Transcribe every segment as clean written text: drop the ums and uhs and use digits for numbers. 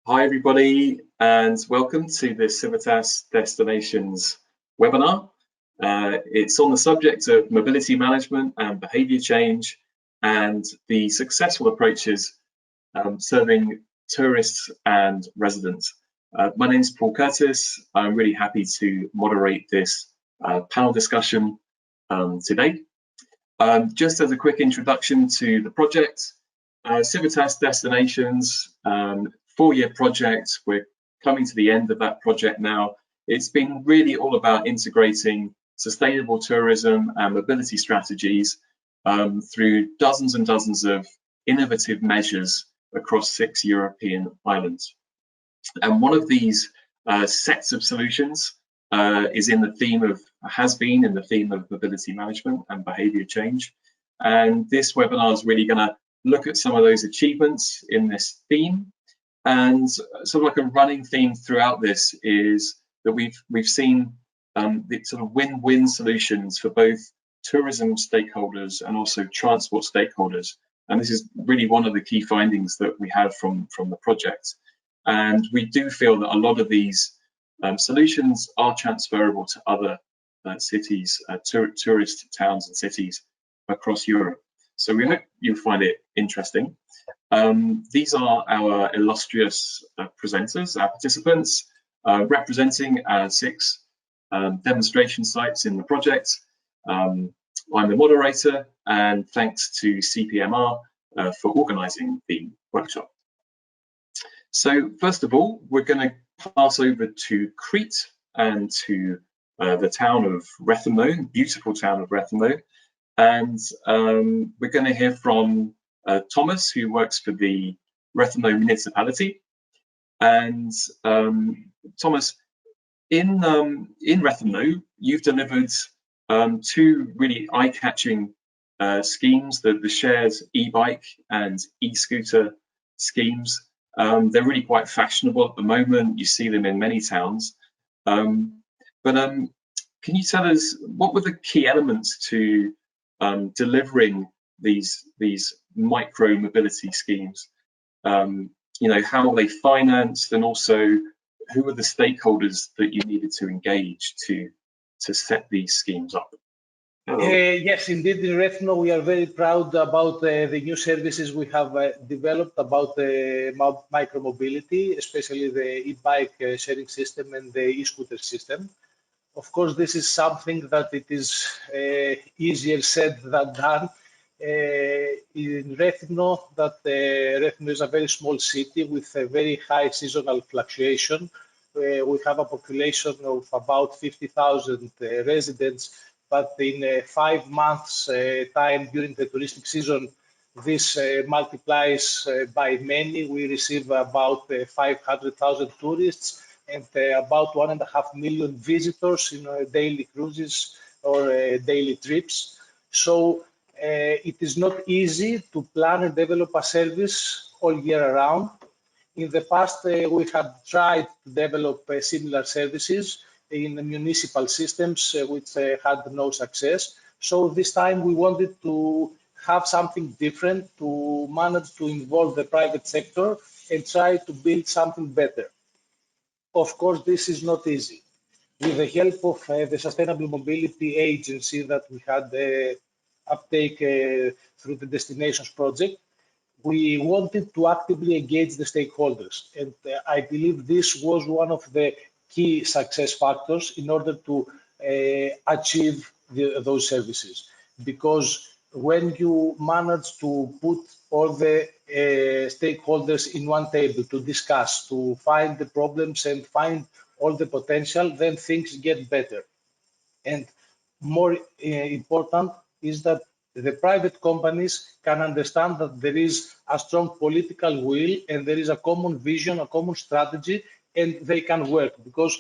Hi everybody, and welcome to the Civitas Destinations webinar. It's on the subject of mobility management and behaviour change and the successful approaches serving tourists and residents. My name is Paul Curtis. I'm really happy to moderate this panel discussion today. Just as a quick introduction to the project, Civitas Destinations, 4-year project. We're coming to the end of that project now. It's been really all about integrating sustainable tourism and mobility strategies through dozens and dozens of innovative measures across 6 European islands. And one of these sets of solutions has been in the theme of mobility management and behaviour change. And this webinar is really going to look at some of those achievements in this theme. And sort of like a running theme throughout this is that we've seen the sort of win-win solutions for both tourism stakeholders and also transport stakeholders. And this is really one of the key findings that we have from the project. And we do feel that a lot of these solutions are transferable to other cities, tourist towns and cities across Europe. So we hope you'll find it interesting. These are our illustrious presenters, our participants, representing 6 demonstration sites in the project. I'm the moderator, and thanks to CPMR for organising the workshop. So first of all, we're going to pass over to Crete and to the town of Rethymno, beautiful town of Rethymno. And we're going to hear from Thomas, who works for the Rethymno municipality. And Thomas, in Rethymno, you've delivered 2 really eye-catching schemes, the shared e-bike and e-scooter schemes. They're really quite fashionable at the moment. You see them in many towns. But can you tell us what were the key elements to delivering these micro mobility schemes? You know, how are they financed, and also who are the stakeholders that you needed to engage to set these schemes up? Yes, indeed, in Rethymno we are very proud about the new services we have developed about the micro-mobility, especially the e-bike sharing system and the e-scooter system. Of course, this is something that it is easier said than done. In Rethymno, Rethymno is a very small city with a very high seasonal fluctuation. We have a population of about 50,000 residents, but in 5 months time during the touristic season, this multiplies by many. We receive about 500,000 tourists and about 1.5 million visitors in daily cruises or daily trips. So it is not easy to plan and develop a service all year around. In the past, we have tried to develop similar services in municipal systems, which had no success. So this time we wanted to have something different, to manage to involve the private sector and try to build something better. Of course, this is not easy. With the help of the Sustainable Mobility Agency that we had uptake through the Destinations project, we wanted to actively engage the stakeholders. And I believe this was one of the key success factors in order to achieve those services. Because when you manage to put all the stakeholders in one table to discuss, to find the problems and find all the potential, then things get better. And more important is that the private companies can understand that there is a strong political will and there is a common vision, a common strategy, and they can work. Because,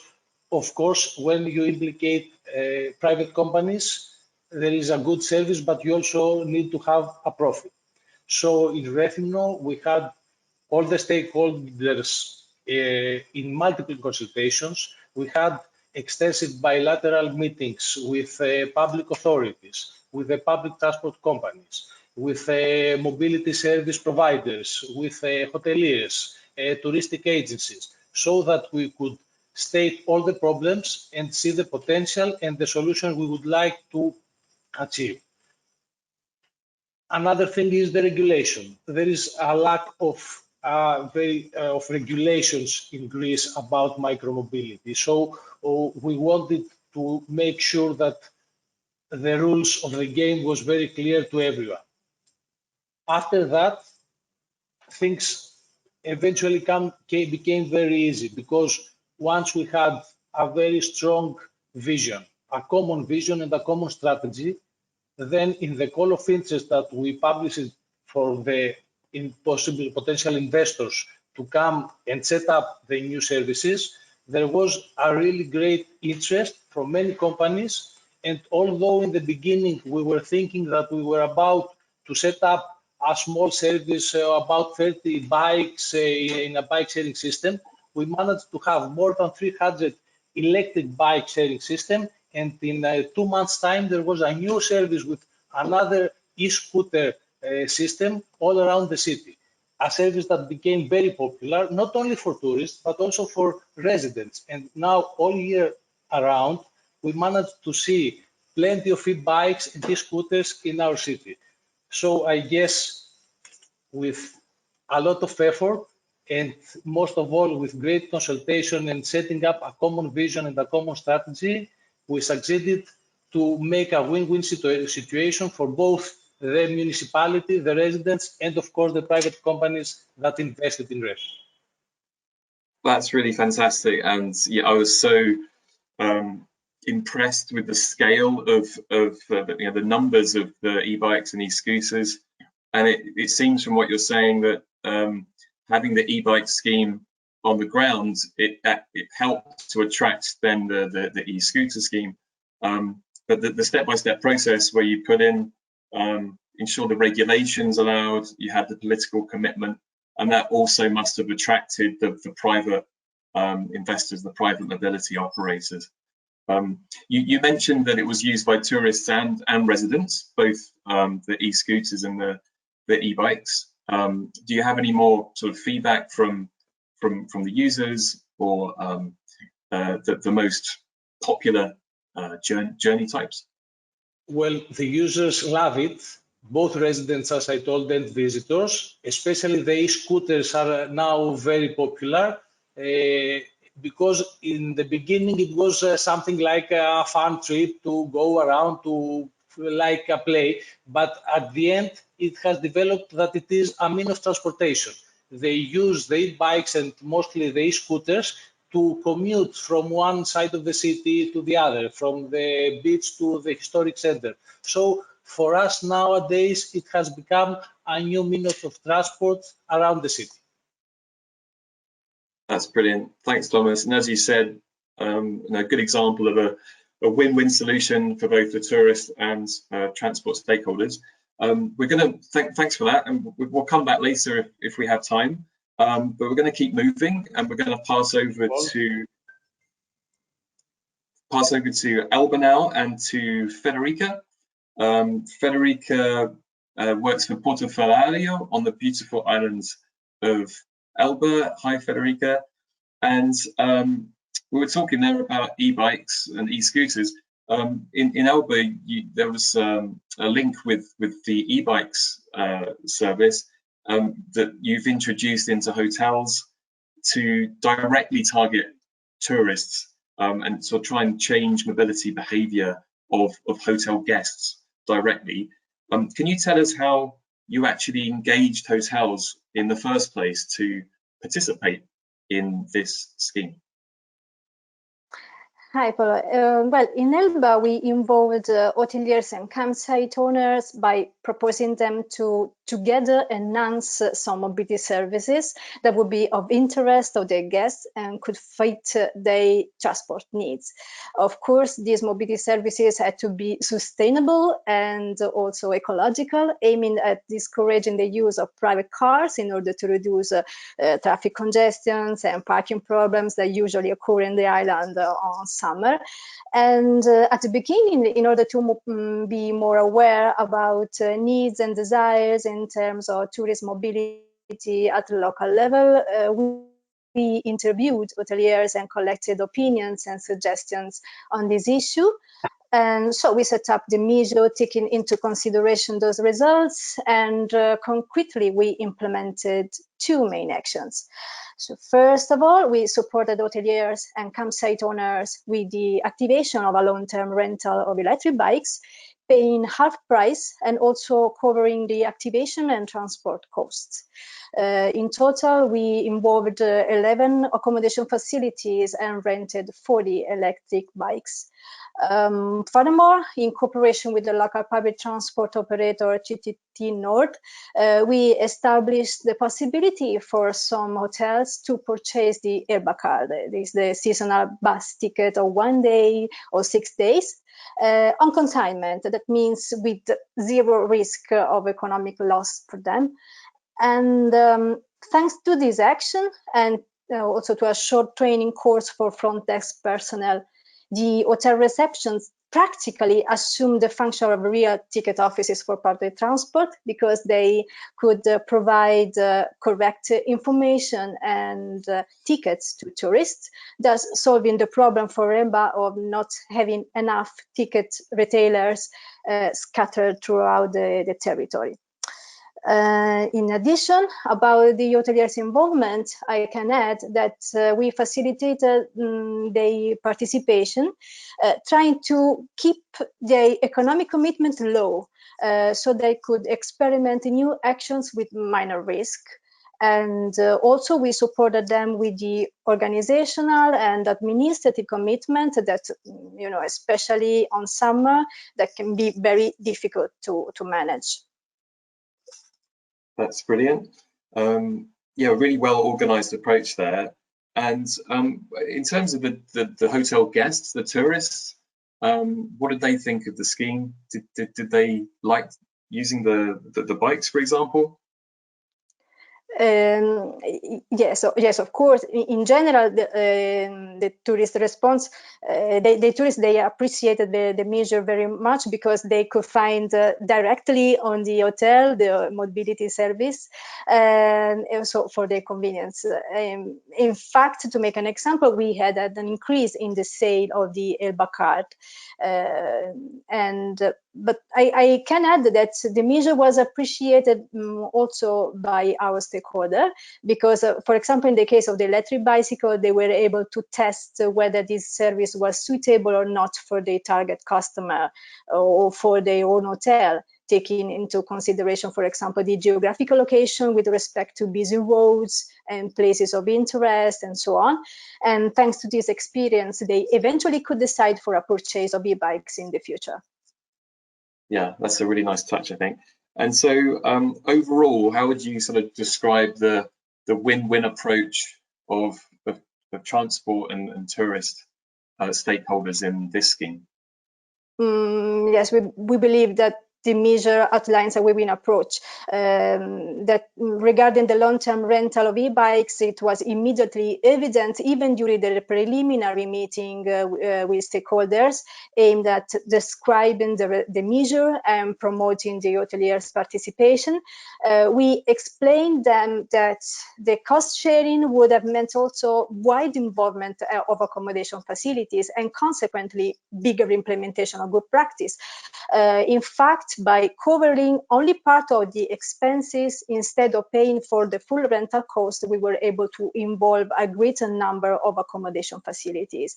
of course, when you implicate private companies, there is a good service, but you also need to have a profit. So in Rethymno, we had all the stakeholders in multiple consultations. We had extensive bilateral meetings with public authorities, with the public transport companies, with mobility service providers, with hoteliers, touristic agencies, so that we could state all the problems and see the potential and the solution we would like to achieve. Another thing is the regulation. There is a lack of regulations in Greece about micromobility. So we wanted to make sure that the rules of the game was very clear to everyone. After that, things eventually became very easy, because once we had a very strong vision, a common vision and a common strategy, then in the call of interest that we published for the potential investors to come and set up the new services, there was a really great interest from many companies. And although in the beginning we were thinking that we were about to set up a small service, about 30 bikes in a bike sharing system, we managed to have more than 300 electric bike sharing system. And in 2 months' time, there was a new service with another e-scooter system all around the city. A service that became very popular, not only for tourists, but also for residents. And now, all year around, we managed to see plenty of e-bikes and e-scooters in our city. So I guess with a lot of effort, and most of all with great consultation and setting up a common vision and a common strategy, we succeeded to make a win-win situation for both the municipality, the residents, and of course the private companies that invested in REF. That's really fantastic, and yeah, I was so impressed with the scale of the numbers of the e-bikes and e-scooters, and it seems from what you're saying that having the e-bike scheme on the ground, it helped to attract then the e-scooter scheme. But the step-by-step process where you put in, ensure the regulations allowed, you had the political commitment, and that also must have attracted the private investors, the private mobility operators. You mentioned that it was used by tourists and residents, both the e-scooters and the e-bikes. Do you have any more sort of feedback from the users, or the most popular journey types? Well, the users love it, both residents, as I told, and visitors. Especially the e-scooters are now very popular, because in the beginning it was something like a fun trip to go around to like a play, but at the end it has developed that it is a means of transportation. They use the e-bikes and mostly the e-scooters to commute from one side of the city to the other, from the beach to the historic center. So for us nowadays, it has become a new means of transport around the city. That's brilliant. Thanks, Thomas. And as you said, a good example of a win-win solution for both the tourist and transport stakeholders. We're going to thanks for that, and we'll come back later if we have time. But we're going to keep moving, and we're going to pass over to Elba now and to Federica. Federica works for Portofolio on the beautiful islands of Elba. Hi, Federica. And we were talking there about e-bikes and e-scooters. In Elba, there was a link with the e-bikes service that you've introduced into hotels to directly target tourists and sort of try and change mobility behavior of hotel guests directly. Can you tell us how you actually engaged hotels in the first place to participate in this scheme? Hi, Paolo. Well, in Elba, we involved hoteliers and campsite owners by proposing them to together enhance some mobility services that would be of interest of their guests and could fit their transport needs. Of course, these mobility services had to be sustainable and also ecological, aiming at discouraging the use of private cars in order to reduce traffic congestions and parking problems that usually occur in the island on summer. And at the beginning, in order to be more aware about needs and desires in terms of tourist mobility at the local level, we interviewed hoteliers and collected opinions and suggestions on this issue. And so we set up the measure, taking into consideration those results, and concretely we implemented two main actions. So first of all, we supported hoteliers and campsite owners with the activation of a long-term rental of electric bikes, paying half price and also covering the activation and transport costs. In total, we involved 11 accommodation facilities and rented 40 electric bikes. Furthermore, in cooperation with the local public transport operator TTT Nord, we established the possibility for some hotels to purchase the Erba card. This is the seasonal bus ticket of 1 day or 6 days on consignment. That means with zero risk of economic loss for them. And thanks to this action and also to a short training course for front desk personnel, the hotel receptions practically assumed the function of real ticket offices for public transport, because they could provide correct information and tickets to tourists, thus solving the problem for Erba of not having enough ticket retailers scattered throughout the territory. In addition, about the hoteliers' involvement, I can add that we facilitated their participation, trying to keep their economic commitment low, so they could experiment in new actions with minor risk. And also we supported them with the organizational and administrative commitment that, you know, especially on summer, that can be very difficult to manage. That's brilliant. Yeah, really well organized approach there. And in terms of the hotel guests, the tourists, what did they think of the scheme? Did they like using the bikes, for example? Yes, of course. In general, the tourist response, the tourists, they appreciated the measure very much, because they could find directly on the hotel the mobility service, and also for their convenience. In fact, to make an example, we had an increase in the sale of the Erba card, but I can add that the measure was appreciated also by our stakeholder, because, for example, in the case of the electric bicycle, they were able to test whether this service was suitable or not for their target customer or for their own hotel, taking into consideration, for example, the geographical location with respect to busy roads and places of interest and so on. And thanks to this experience, they eventually could decide for a purchase of e-bikes in the future. Yeah, that's a really nice touch, I think. And so overall, how would you sort of describe the win-win approach of transport and tourist stakeholders in this scheme? Yes, we believe that the measure outlines a win-win approach. That regarding the long-term rental of e-bikes, it was immediately evident, even during the preliminary meeting with stakeholders, aimed at describing the measure and promoting the hoteliers' participation. We explained them that the cost sharing would have meant also wide involvement of accommodation facilities, and consequently bigger implementation of good practice. In fact, by covering only part of the expenses instead of paying for the full rental cost, we were able to involve a greater number of accommodation facilities.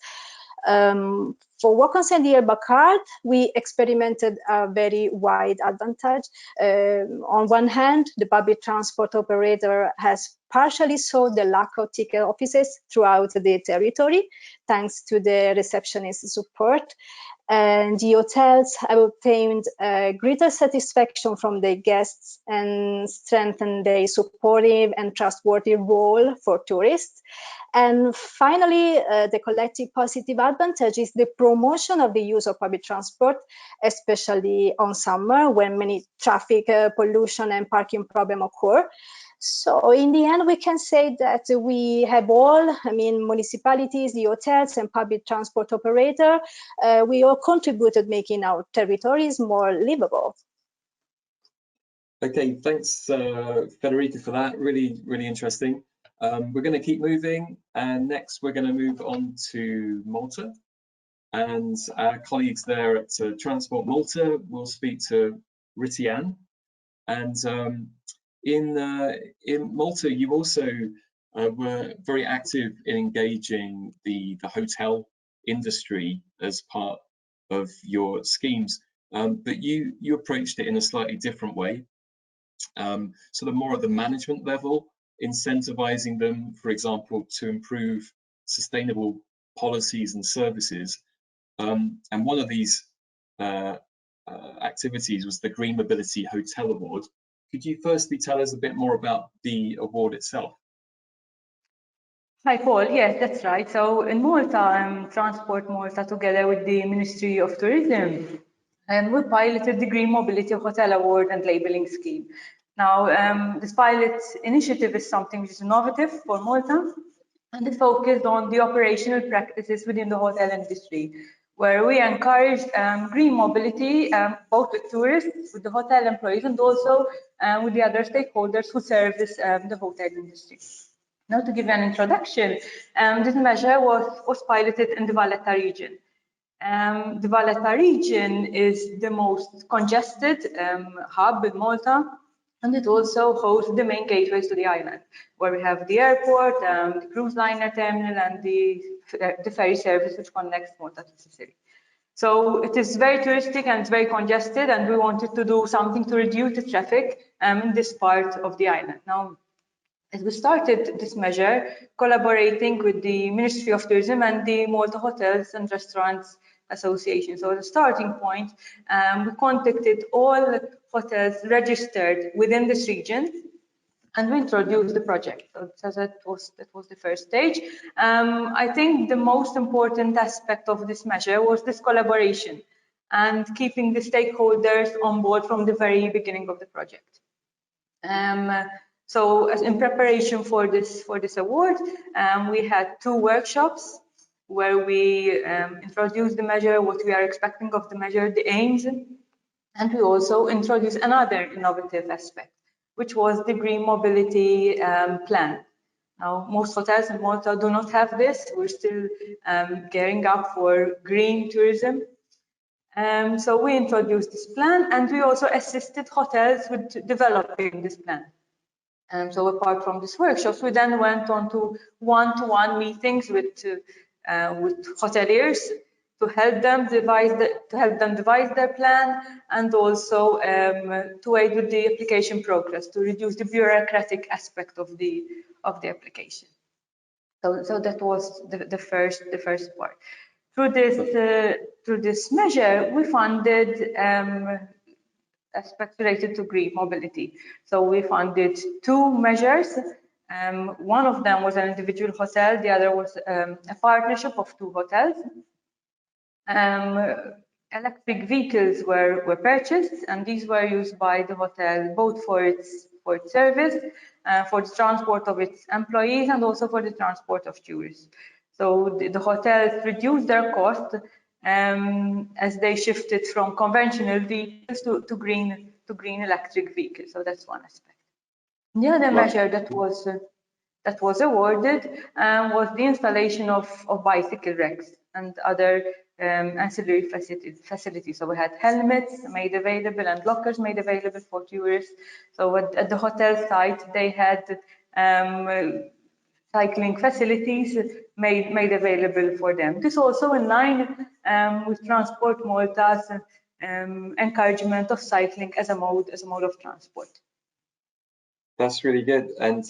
For what concerns the Erba card, we experimented a very wide advantage. On one hand, the public transport operator has partially solved the lack of ticket offices throughout the territory, thanks to the receptionist support. And the hotels have obtained greater satisfaction from their guests and strengthened their supportive and trustworthy role for tourists. And finally, the collective positive advantage is the promotion of the use of public transport, especially on summer when many traffic pollution and parking problems occur. So in the end, we can say that we have all, municipalities, the hotels and public transport operator, we all contributed making our territories more livable. Okay, thanks, Federica, for that. Really, really interesting. We're going to keep moving, and next we're going to move on to Malta. And our colleagues there at Transport Malta will speak to Ritian. And in Malta, you also were very active in engaging the hotel industry as part of your schemes, but you approached it in a slightly different way, sort of more at the management level, incentivizing them, for example, to improve sustainable policies and services. And one of these activities was the Green Mobility Hotel Award. Could you firstly tell us a bit more about the award itself? Hi, Paul. Yes, that's right. So in Malta, Transport Malta, together with the Ministry of Tourism, we piloted the Green Mobility Hotel Award and Labelling Scheme. Now, this pilot initiative is something which is innovative for Malta, and it focused on the operational practices within the hotel industry, where we encouraged green mobility, both with tourists, with the hotel employees, and also with the other stakeholders who service the hotel industry. Now, to give you an introduction, this measure was piloted in the Valletta region. The Valletta region is the most congested hub in Malta, and it also hosts the main gateways to the island, where we have the airport, the cruise liner terminal, and the ferry service which connects Malta to Sicily. So it is very touristic and it's very congested, and we wanted to do something to reduce the traffic in this part of the island. Now, as we started this measure, collaborating with the Ministry of Tourism and the Malta Hotels and Restaurants Association. So as a starting point, we contacted all hotels registered within this region, and we introduced the project. So that was the first stage. I think the most important aspect of this measure was this collaboration and keeping the stakeholders on board from the very beginning of the project. So as in preparation for this award, we had 2 workshops where we introduced the measure, what we are expecting of the measure, the aims, and we also introduced another innovative aspect, which was the Green Mobility Plan. Now, most hotels in Malta do not have this. We're still gearing up for green tourism. So we introduced this plan, and we also assisted hotels with developing this plan. So apart from these workshops, we then went on to one-to-one meetings with hoteliers to help them devise their plan, and also to aid with the application progress to reduce the bureaucratic aspect of the application. So that was the first part. Through this measure, we funded aspects related to green mobility. So we funded 2 measures. One of them was an individual hotel, the other was a partnership of 2 hotels. Electric vehicles were purchased, and these were used by the hotel both for its service, for the transport of its employees, and also for the transport of tourists. So the hotels reduced their cost as they shifted from conventional vehicles to green electric vehicles. So that's one aspect. The other measure that was awarded was the installation of bicycle racks and other ancillary facilities. So we had helmets made available and lockers made available for tourists. So at the hotel site, they had cycling facilities made available for them. This also in line with Transport Malta's encouragement of cycling as a mode of transport. That's really good. And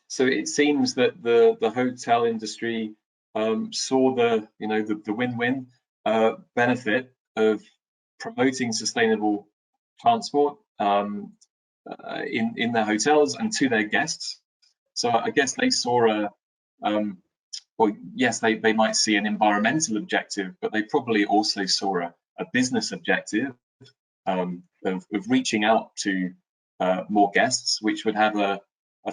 so it seems that the hotel industry saw the win-win benefit of promoting sustainable transport in their hotels and to their guests. So I guess they saw well, yes, they might see an environmental objective, but they probably also saw a business objective of reaching out to more guests, which would have a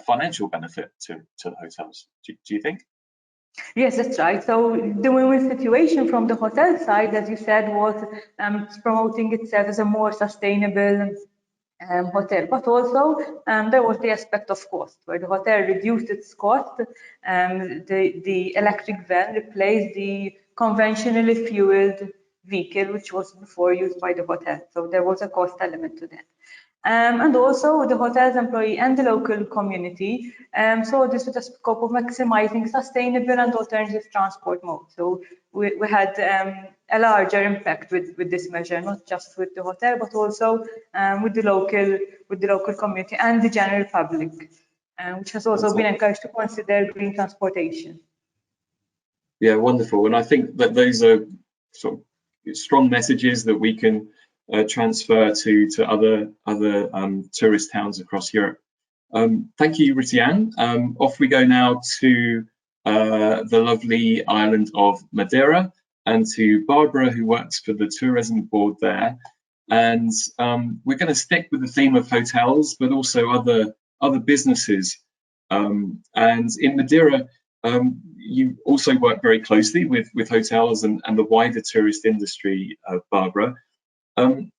financial benefit to the hotels. Do you think? Yes, that's right. So the win-win situation from the hotel side, as you said, was promoting itself as a more sustainable hotel, but also there was the aspect of cost, where the hotel reduced its cost. The electric van replaced the conventionally fueled vehicle, which was before used by the hotel. So there was a cost element to that. And also the hotel's employee and the local community saw this with the scope of maximizing sustainable and alternative transport modes. So we had a larger impact with this measure, not just with the hotel, but also with the local community and the general public, which has also been encouraged to consider green transportation. Yeah, wonderful. And I think that those are sort of strong messages that we can transfer to other tourist towns across Europe. Thank you, Ritian. Off we go now to the lovely island of Madeira and to Barbara, who works for the tourism board there. And we're going to stick with the theme of hotels, but also other businesses. And in Madeira, you also work very closely with hotels and the wider tourist industry, Barbara.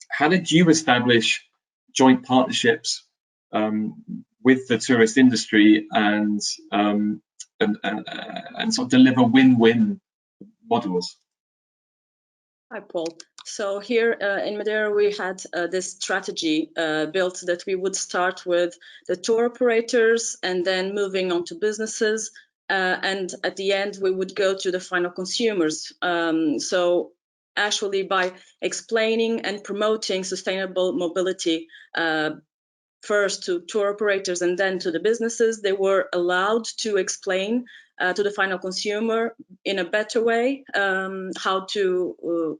How did you establish joint partnerships with the tourist industry and sort of deliver win-win models? Hi, Paul. So here in Madeira, we had this strategy built that we would start with the tour operators and then moving on to businesses. And at the end, we would go to the final consumers. So actually, by explaining and promoting sustainable mobility first to tour operators and then to the businesses, they were allowed to explain to the final consumer in a better way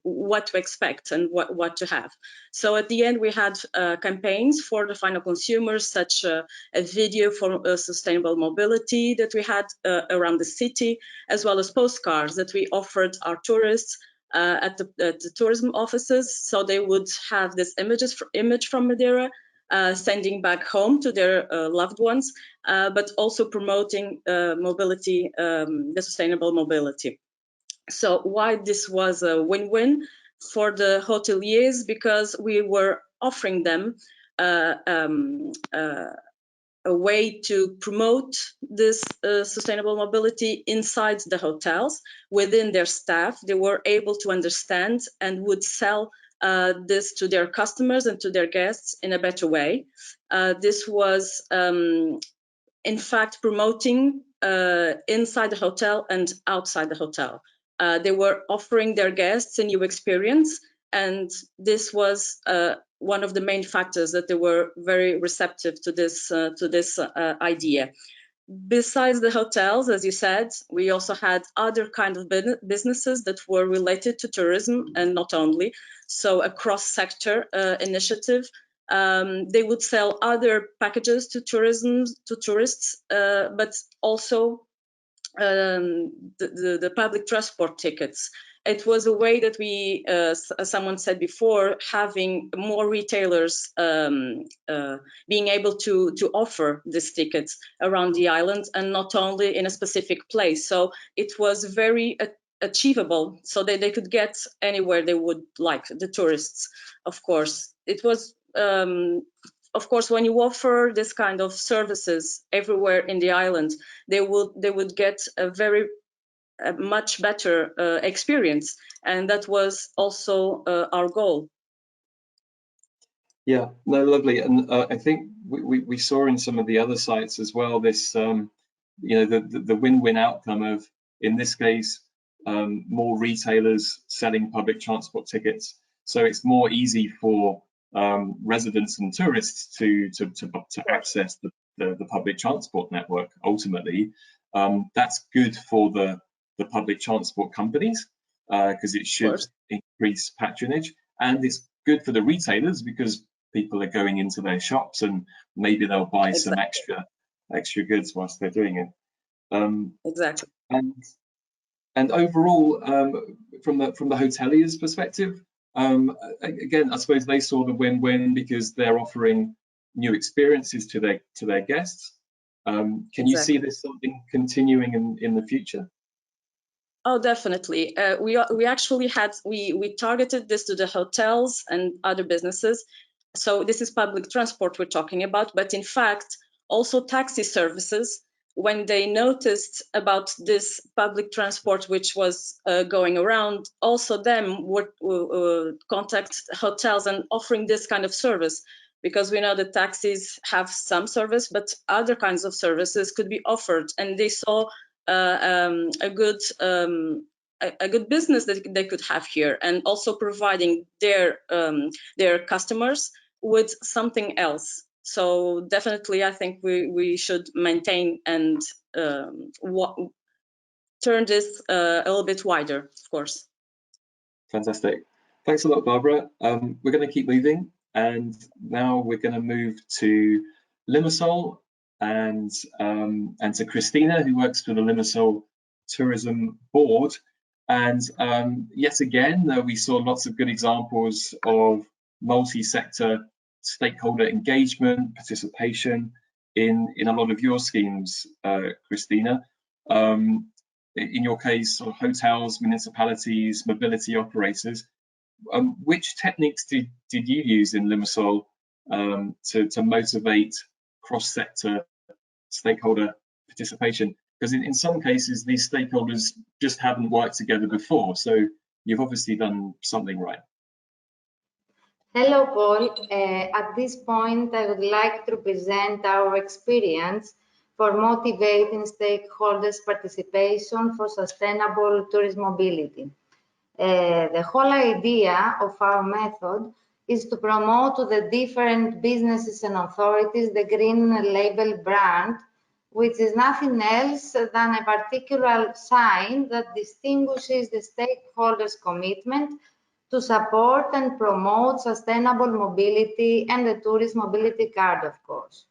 what to expect and what to have. So at the end, we had campaigns for the final consumers, such a video for sustainable mobility that we had around the city, as well as postcards that we offered our tourists at the tourism offices, so they would have this image from Madeira, sending back home to their loved ones, but also promoting mobility, the sustainable mobility. So why this was a win-win for the hoteliers? Because we were offering them a way to promote this sustainable mobility inside the hotels, within their staff. They were able to understand and would sell this to their customers and to their guests in a better way. This was, in fact, promoting inside the hotel and outside the hotel. They were offering their guests a new experience, and this was one of the main factors that they were very receptive to this idea. Besides the hotels, as you said, we also had other kind of businesses that were related to tourism, and not only. So a cross-sector initiative. They would sell other packages to tourists, but also the public transport tickets. It was a way that we, as someone said before, having more retailers being able to offer these tickets around the island and not only in a specific place. So it was very achievable, so that they could get anywhere they would like, the tourists, of course. It was, of course, when you offer this kind of services everywhere in the island, they would get a much better experience, and that was also our goal. Yeah, no, lovely. And I think we saw in some of the other sites as well this, you know, the win-win outcome of, in this case, more retailers selling public transport tickets. So it's more easy for residents and tourists to access the public transport network. Ultimately, that's good for the public transport companies because it should increase patronage, and it's good for the retailers because people are going into their shops and maybe they'll buy some extra goods whilst they're doing it. Exactly. And overall, from the hoteliers' perspective, again, I suppose they saw the win-win because they're offering new experiences to their guests. Can you see this something continuing in the future? Oh, definitely. We actually had we targeted this to the hotels and other businesses, So this is public transport we're talking about, but in fact, also taxi services, when they noticed about this public transport which was going around, also them would contact hotels and offering this kind of service, because we know that taxis have some service, but other kinds of services could be offered, and they saw a good business that they could have here, and also providing their customers with something else. So definitely, I think we should maintain and turn this a little bit wider, of course. Fantastic. Thanks a lot, Barbara. We're going to keep moving, and now we're going to move to Limassol and to Christina, who works for the Limassol Tourism Board. And yet again, we saw lots of good examples of multi-sector stakeholder engagement, participation in a lot of your schemes, Christina. In your case, sort of hotels, municipalities, mobility operators. Which techniques did you use in Limassol to motivate cross-sector stakeholder participation? Because in some cases, these stakeholders just haven't worked together before. So you've obviously done something right. Hello, Paul. At this point, I would like to present our experience for motivating stakeholders' participation for sustainable tourist mobility. The whole idea of our method is to promote to the different businesses and authorities the green label brand, which is nothing else than a particular sign that distinguishes the stakeholders' commitment to support and promote sustainable mobility and the tourist mobility card, of course.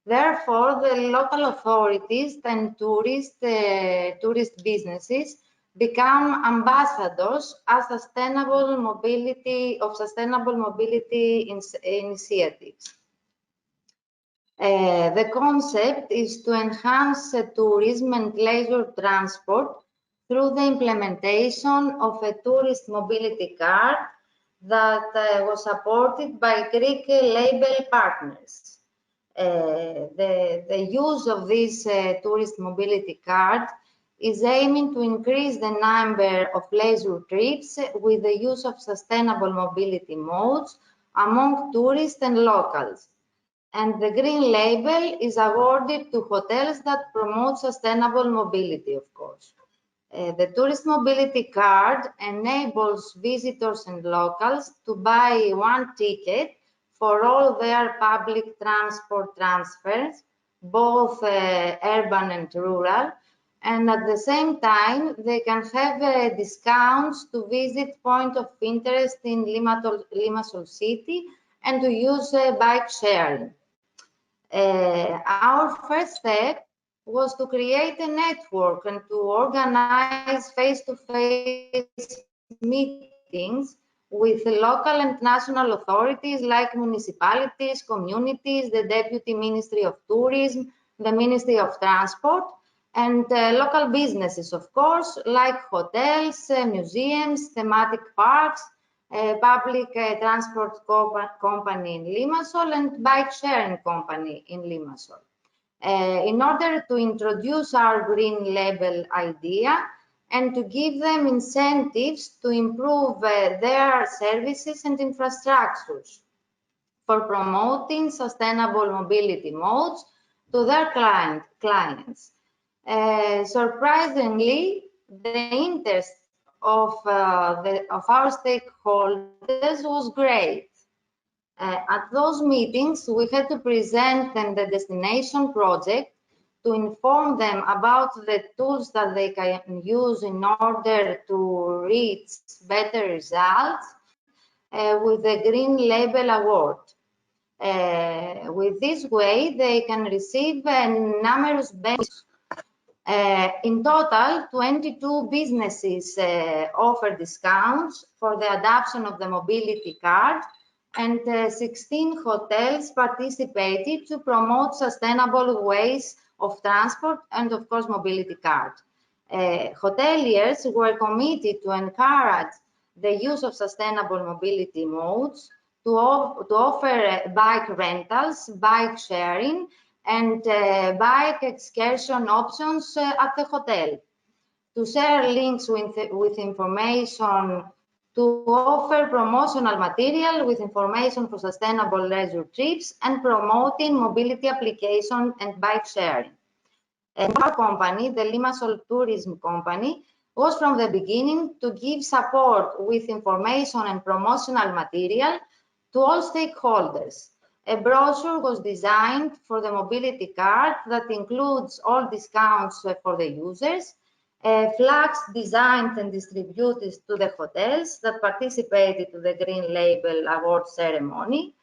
Therefore, the local authorities and tourist businesses become ambassadors of sustainable mobility initiatives. The concept is to enhance tourism and leisure transport through the implementation of a tourist mobility card that was supported by Greek label partners. The use of this tourist mobility card is aiming to increase the number of leisure trips with the use of sustainable mobility modes among tourists and locals. And the green label is awarded to hotels that promote sustainable mobility, of course. The tourist mobility card enables visitors and locals to buy one ticket for all their public transport transfers, both urban and rural, and at the same time they can have discounts to visit point of interest in Limassol city and to use bike sharing. Our first step was to create a network and to organize face-to-face meetings with local and national authorities like municipalities, communities, the Deputy Ministry of Tourism, the Ministry of Transport, and local businesses, of course, like hotels, museums, thematic parks, public transport company in Limassol, and bike sharing company in Limassol. In order to introduce our green label idea and to give them incentives to improve their services and infrastructures for promoting sustainable mobility modes to their clients. Surprisingly, the interest of our stakeholders was great. At those meetings, we had to present them the destination project to inform them about the tools that they can use in order to reach better results with the Green Label Award. With this way, they can receive numerous benefits. In total, 22 businesses offer discounts for the adoption of the mobility card, and 16 hotels participated to promote sustainable ways of transport and, of course, mobility card. Hoteliers were committed to encourage the use of sustainable mobility modes, to offer bike rentals, bike sharing, and bike excursion options at the hotel, to share links with information, to offer promotional material with information for sustainable leisure trips, and promoting mobility application and bike sharing. And our company, the Limassol Tourism Company, was from the beginning to give support with information and promotional material to all stakeholders. A brochure was designed for the mobility card that includes all discounts for the users, flags designed and distributed to the hotels that participated to the Green Label award ceremony.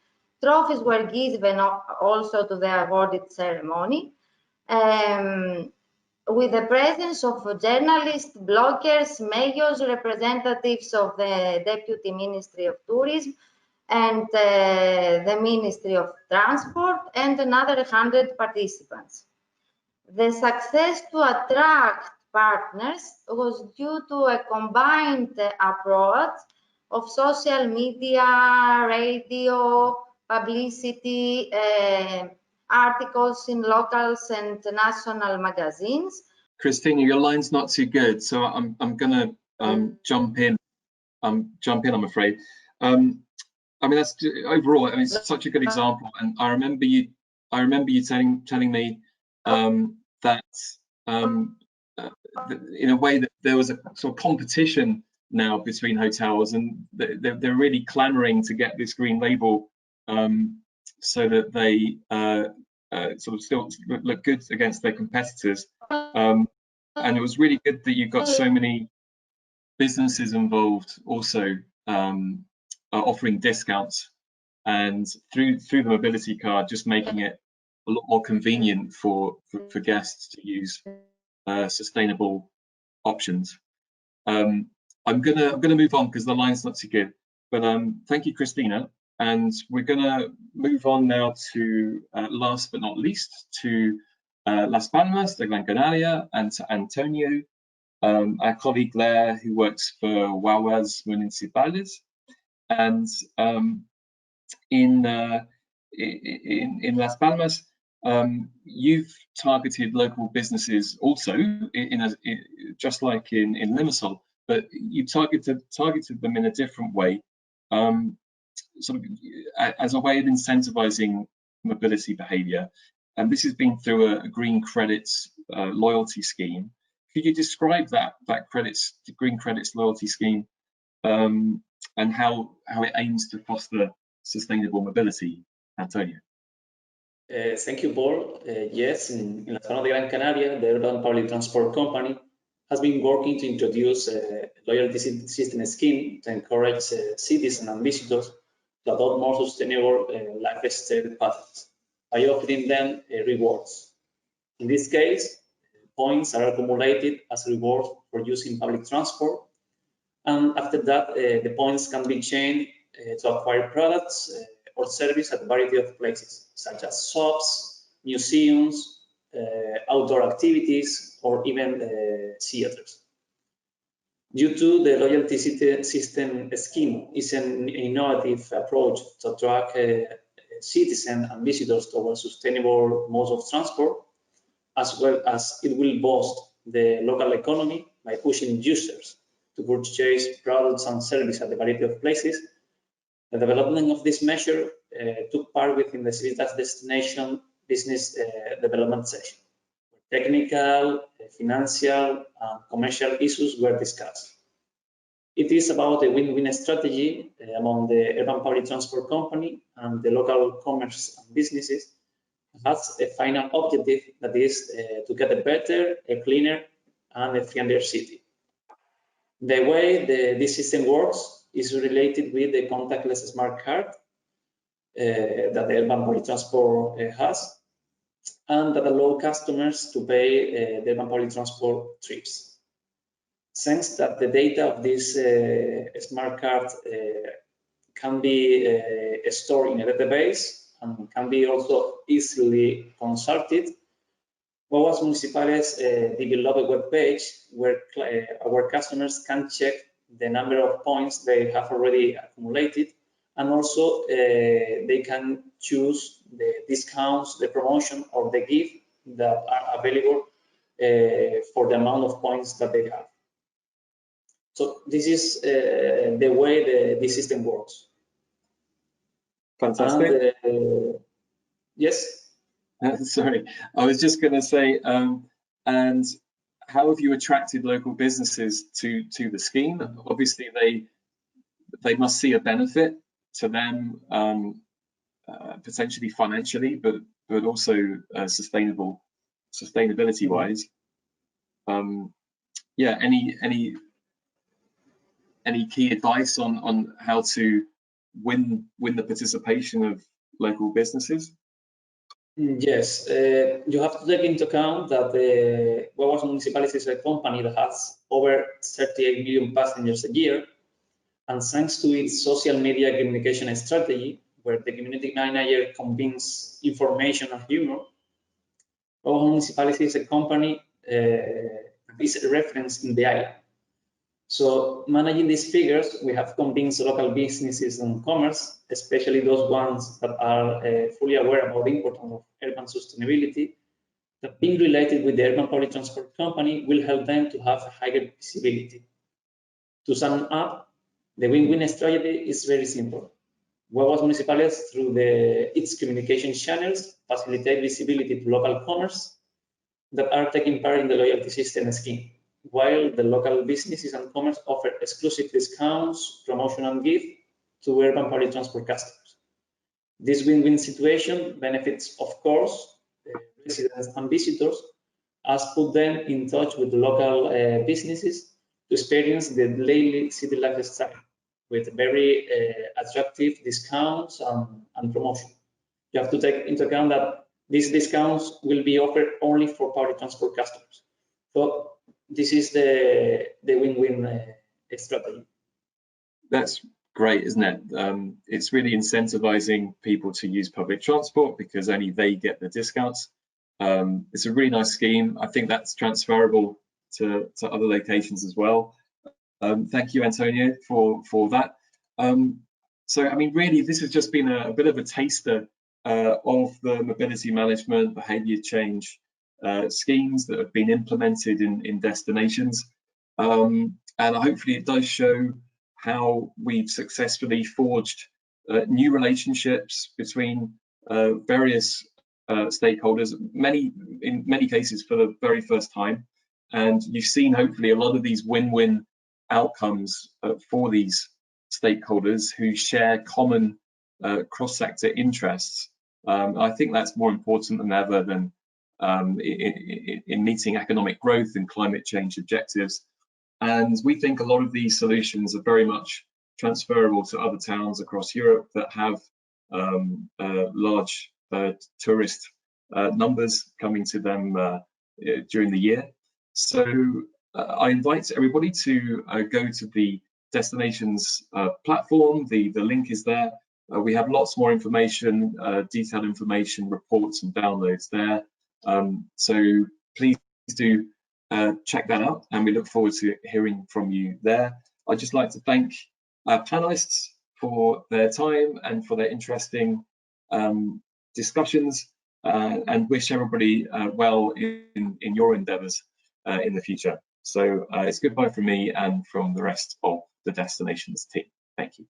Trophies were given also to the awarded ceremony, with the presence of journalists, bloggers, mayors, representatives of the Deputy Ministry of Tourism, and the Ministry of Transport, and another 100 participants. The success to attract partners was due to a combined approach of social media, radio, publicity, articles in locals and national magazines. Christina, your line's not too good, so I'm gonna jump in. I'm afraid. I mean, that's overall. I mean, it's such a good example, and I remember you telling me that in a way that there was a sort of competition now between hotels, and they're really clamoring to get this green label so that they sort of still look good against their competitors. And it was really good that you got so many businesses involved also offering discounts, and through the mobility card, just making it a lot more convenient for guests to use sustainable options. I'm gonna move on because the line's not too good, but thank you, Christina. And we're gonna move on now to last but not least to Las Palmas de Gran Canaria, and to Antonio, our colleague there who works for Guaguas Municipales. And in Las Palmas, you've targeted local businesses also, just like in Limassol, but you targeted them in a different way, sort of as a way of incentivizing mobility behavior. And this has been through a green credits loyalty scheme. Could you describe that green credits loyalty scheme, and how it aims to foster sustainable mobility, Antonio? Thank you, Paul. Yes, in Las Palmas de Gran Canaria, the urban public transport company has been working to introduce a loyalty system scheme to encourage citizens and visitors to adopt more sustainable lifestyle patterns by offering them rewards. In this case, points are accumulated as rewards for using public transport, and after that, the points can be changed to acquire products or service at a variety of places, such as shops, museums, outdoor activities, or even theaters. Due to the loyalty system scheme is an innovative approach to attract citizens and visitors towards sustainable modes of transport, as well as it will boost the local economy by pushing users to purchase products and services at a variety of places. The development of this measure took part within the Civitas Destination Business Development session. Technical, financial, and commercial issues were discussed. It is about a win-win strategy among the urban public transport company and the local commerce and businesses. It has a final objective, that is to get a better, a cleaner, and a friendlier city. The way this system works is related with the contactless smart card that the urban public transport has, and that allow customers to pay the urban public transport trips. Since that the data of this smart card can be stored in a database and can be also easily consulted, Guaguas Municipales developed a web page where our customers can check the number of points they have already accumulated and also they can choose the discounts, the promotion, or the gift that are available for the amount of points that they have. So this is the way the system works. Fantastic. And, yes? Sorry, I was just going to say, and how have you attracted local businesses to the scheme? Obviously, they must see a benefit to them, potentially financially, but also sustainability wise. Yeah, any key advice on how to win the participation of local businesses? Yes, you have to take into account that the Guaguas municipality is a company that has over 38 million passengers a year, and thanks to its social media communication strategy, where the community manager combines information and humor, Guaguas municipality is a company that is a reference in the island. So managing these figures, we have convinced local businesses and commerce, especially those ones that are fully aware about the importance of urban sustainability, that being related with the urban public transport company will help them to have higher visibility. To sum up, the win-win strategy is very simple. Guaguas municipalities, through its communication channels, facilitate visibility to local commerce that are taking part in the loyalty system scheme, while the local businesses and commerce offer exclusive discounts, promotion and gift to urban public transport customers. This win-win situation benefits, of course, residents and visitors, as put them in touch with local businesses to experience the daily city lifestyle with very attractive discounts and promotion. You have to take into account that these discounts will be offered only for public transport customers. So this is the win-win strategy. That's great, isn't it? It's really incentivizing people to use public transport because only they get the discounts. It's a really nice scheme. I think that's transferable to other locations as well. Thank you, Antonio, for that. So, I mean, really, this has just been a bit of a taster of the mobility management, behavior change schemes that have been implemented in destinations. And hopefully it does show how we've successfully forged new relationships between various stakeholders, in many cases for the very first time. And you've seen hopefully a lot of these win-win outcomes for these stakeholders who share common cross-sector interests. I think that's more important than ever than in meeting economic growth and climate change objectives. And we think a lot of these solutions are very much transferable to other towns across Europe that have large tourist numbers coming to them during the year. So I invite everybody to go to the destinations platform. The link is there. We have lots more information, detailed information, reports and downloads there. So please do check that out, and we look forward to hearing from you there. I'd just like to thank our panelists for their time and for their interesting discussions, and wish everybody well in your endeavours in the future. So it's goodbye from me and from the rest of the Destinations team. Thank you.